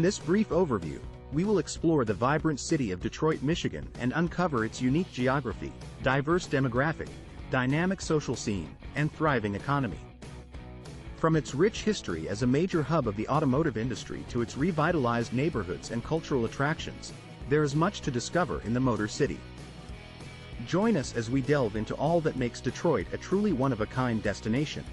In this brief overview, we will explore the vibrant city of Detroit, Michigan and uncover its unique geography, diverse demographic, dynamic social scene, and thriving economy. From its rich history as a major hub of the automotive industry to its revitalized neighborhoods and cultural attractions, there is much to discover in the Motor City. Join us as we delve into all that makes Detroit a truly one-of-a-kind destination.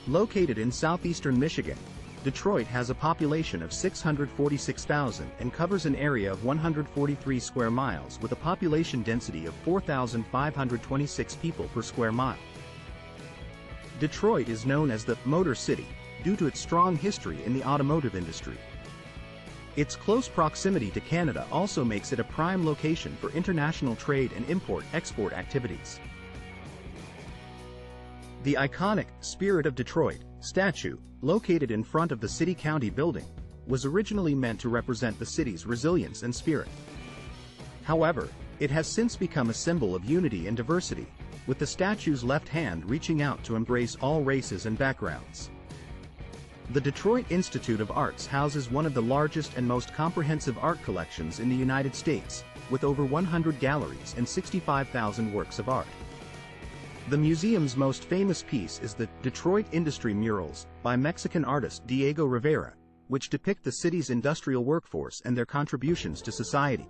Located in southeastern Michigan, Detroit has a population of 646,000 and covers an area of 143 square miles with a population density of 4,526 people per square mile. Detroit is known as the Motor City due to its strong history in the automotive industry. Its close proximity to Canada also makes it a prime location for international trade and import-export activities. The iconic Spirit of Detroit statue, located in front of the City-County building, was originally meant to represent the city's resilience and spirit. However, it has since become a symbol of unity and diversity, with the statue's left hand reaching out to embrace all races and backgrounds. The Detroit Institute of Arts houses one of the largest and most comprehensive art collections in the United States, with over 100 galleries and 65,000 works of art. The museum's most famous piece is the Detroit Industry Murals by Mexican artist Diego Rivera, which depict the city's industrial workforce and their contributions to society.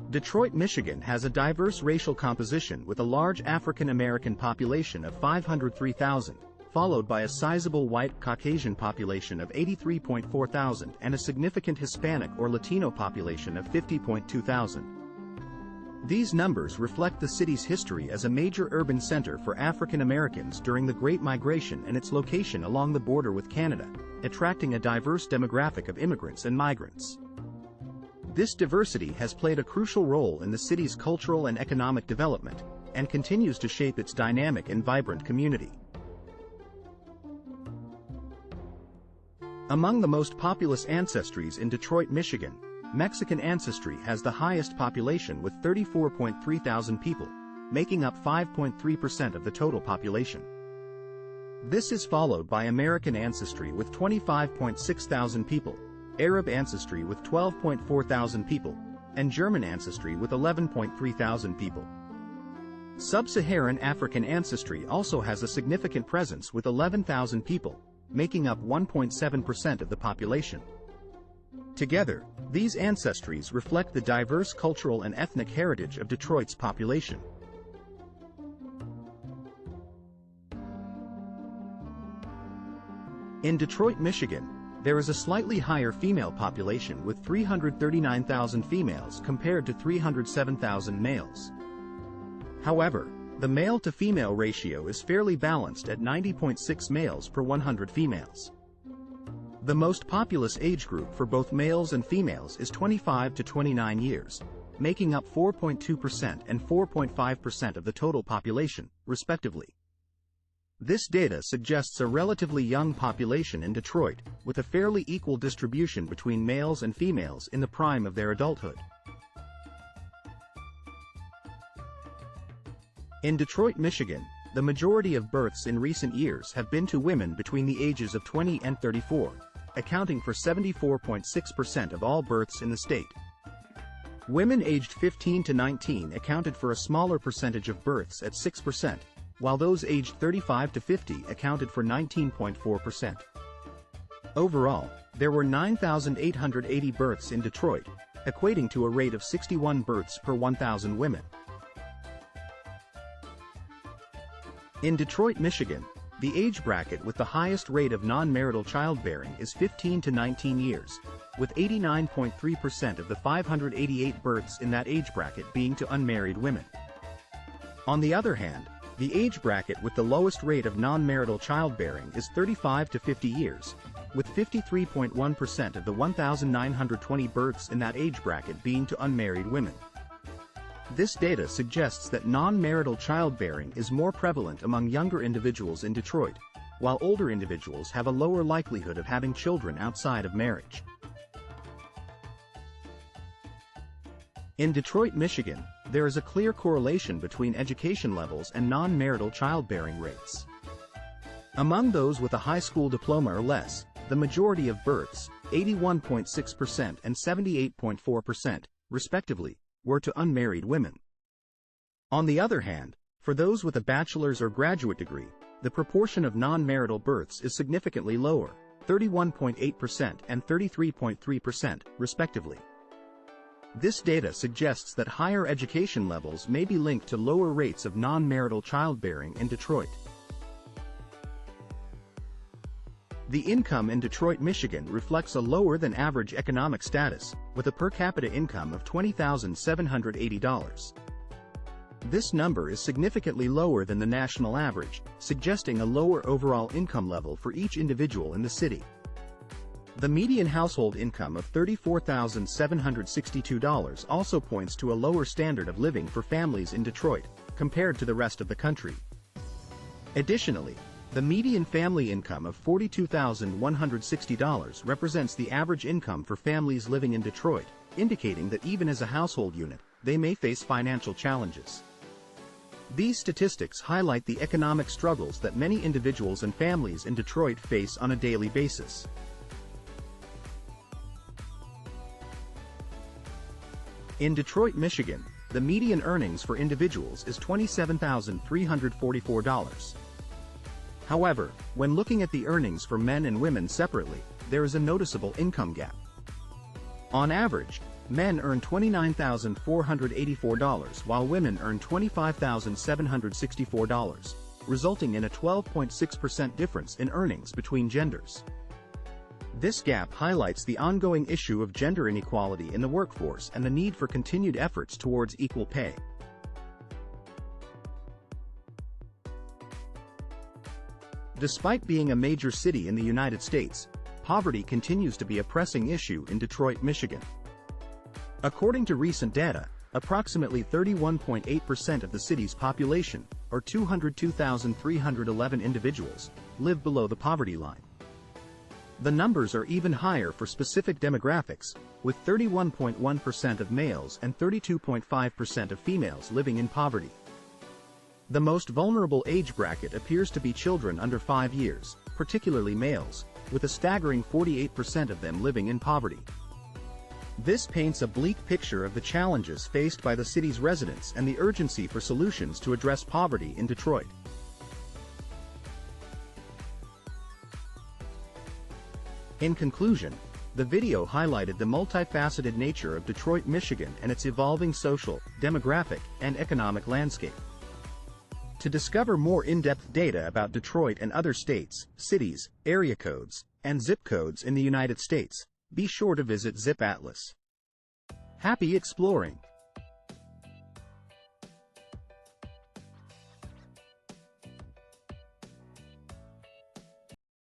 Detroit, Michigan has a diverse racial composition with a large African American population of 503,000. Followed by a sizable white Caucasian population of 83.4 thousand and a significant Hispanic or Latino population of 50.2 thousand. These numbers reflect the city's history as a major urban center for African Americans during the Great Migration and its location along the border with Canada, attracting a diverse demographic of immigrants and migrants. This diversity has played a crucial role in the city's cultural and economic development, and continues to shape its dynamic and vibrant community. Among the most populous ancestries in Detroit, Michigan, Mexican ancestry has the highest population with 34.3 thousand people, making up 5.3% of the total population. This is followed by American ancestry with 25.6 thousand people, Arab ancestry with 12.4 thousand people, and German ancestry with 11.3 thousand people. Sub-Saharan African ancestry also has a significant presence with 11,000 people, making up 1.7% of the population. Together, these ancestries reflect the diverse cultural and ethnic heritage of Detroit's population. In Detroit, Michigan, there is a slightly higher female population with 339,000 females compared to 307,000 males. However, the male-to-female ratio is fairly balanced at 90.6 males per 100 females. The most populous age group for both males and females is 25 to 29 years, making up 4.2% and 4.5% of the total population, respectively. This data suggests a relatively young population in Detroit, with a fairly equal distribution between males and females in the prime of their adulthood. In Detroit, Michigan, the majority of births in recent years have been to women between the ages of 20 and 34, accounting for 74.6% of all births in the state. Women aged 15 to 19 accounted for a smaller percentage of births at 6%, while those aged 35 to 50 accounted for 19.4%. Overall, there were 9,880 births in Detroit, equating to a rate of 61 births per 1,000 women. In Detroit, Michigan, the age bracket with the highest rate of non-marital childbearing is 15 to 19 years, with 89.3% of the 588 births in that age bracket being to unmarried women. On the other hand, the age bracket with the lowest rate of non-marital childbearing is 35 to 50 years, with 53.1% of the 1,920 births in that age bracket being to unmarried women. This data suggests that non-marital childbearing is more prevalent among younger individuals in Detroit, while older individuals have a lower likelihood of having children outside of marriage. In Detroit, Michigan, there is a clear correlation between education levels and non-marital childbearing rates. Among those with a high school diploma or less, the majority of births, 81.6% and 78.4%, respectively, were to unmarried women. On the other hand, for those with a bachelor's or graduate degree, the proportion of non-marital births is significantly lower, 31.8% and 33.3%, respectively. This data suggests that higher education levels may be linked to lower rates of non-marital childbearing in Detroit. The income in Detroit, Michigan reflects a lower than average economic status, with a per capita income of $20,780. This number is significantly lower than the national average, suggesting a lower overall income level for each individual in the city. The median household income of $34,762 also points to a lower standard of living for families in Detroit, compared to the rest of the country. Additionally, the median family income of $42,160 represents the average income for families living in Detroit, indicating that even as a household unit, they may face financial challenges. These statistics highlight the economic struggles that many individuals and families in Detroit face on a daily basis. In Detroit, Michigan, the median earnings for individuals is $27,344. However, when looking at the earnings for men and women separately, there is a noticeable income gap. On average, men earn $29,484 while women earn $25,764, resulting in a 12.6% difference in earnings between genders. This gap highlights the ongoing issue of gender inequality in the workforce and the need for continued efforts towards equal pay. Despite being a major city in the United States, poverty continues to be a pressing issue in Detroit, Michigan. According to recent data, approximately 31.8% of the city's population, or 202,311 individuals, live below the poverty line. The numbers are even higher for specific demographics, with 31.1% of males and 32.5% of females living in poverty. The most vulnerable age bracket appears to be children under 5 years, particularly males, with a staggering 48% of them living in poverty. This paints a bleak picture of the challenges faced by the city's residents and the urgency for solutions to address poverty in Detroit. In conclusion, the video highlighted the multifaceted nature of Detroit, Michigan and its evolving social, demographic, and economic landscape. To discover more in-depth data about Detroit and other states, cities, area codes, and zip codes in the United States, be sure to visit ZipAtlas. Happy exploring!